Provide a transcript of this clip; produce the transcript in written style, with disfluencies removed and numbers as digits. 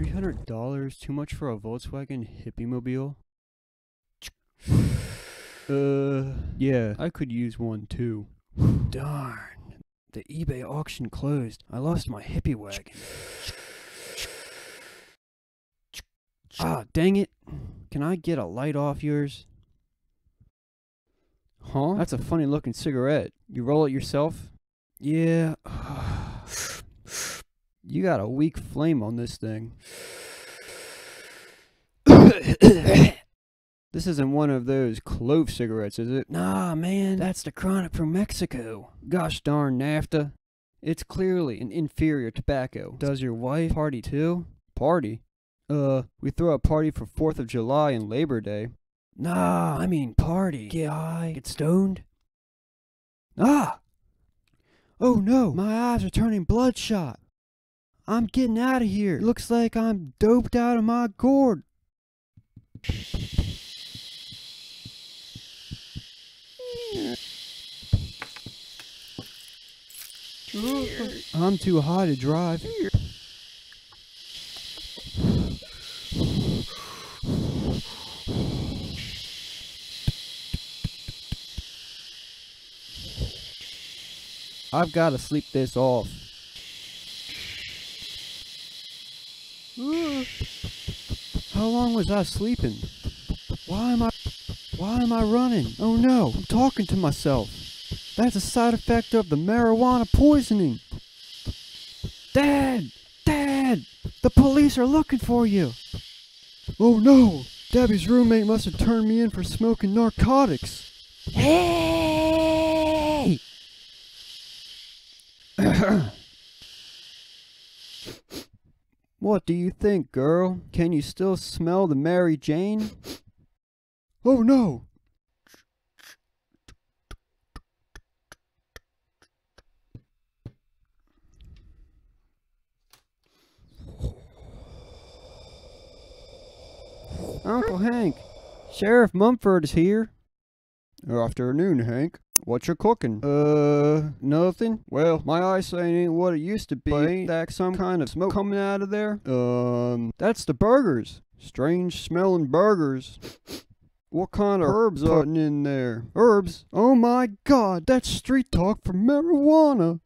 $300 too much for a Volkswagen hippie mobile? Yeah, I could use one too. Darn, the eBay auction closed. I lost my hippie wagon. Ah, dang it. Can I get a light off yours? Huh? That's a funny looking cigarette. You roll it yourself? Yeah. You got a weak flame on this thing. This isn't one of those clove cigarettes, is it? Nah, man, that's the chronic from Mexico. Gosh darn NAFTA. It's clearly an inferior tobacco. Does your wife party too? Party? We throw a party for 4th of July and Labor Day. Nah, I mean party. Get high, get stoned. Ah! Oh no, my eyes are turning bloodshot. I'm getting out of here. It looks like I'm doped out of my gourd. I'm too high to drive. I've got to sleep this off. How long was I sleeping? Why am I running? Oh no, I'm talking to myself. That's a side effect of the marijuana poisoning. Dad! Dad! The police are looking for you! Oh no! Debbie's roommate must have turned me in for smoking narcotics. Hey! What do you think, girl? Can you still smell the Mary Jane? Oh no! Uncle Hank, Sheriff Mumford is here. Afternoon, Hank. What you cooking? Nothing. Well, my eyesight ain't what it used to be. Ain't that some kind of smoke coming out of there? That's the burgers. Strange smelling burgers. What kind of herbs are putting in there? Herbs? Oh my God, that's street talk for marijuana.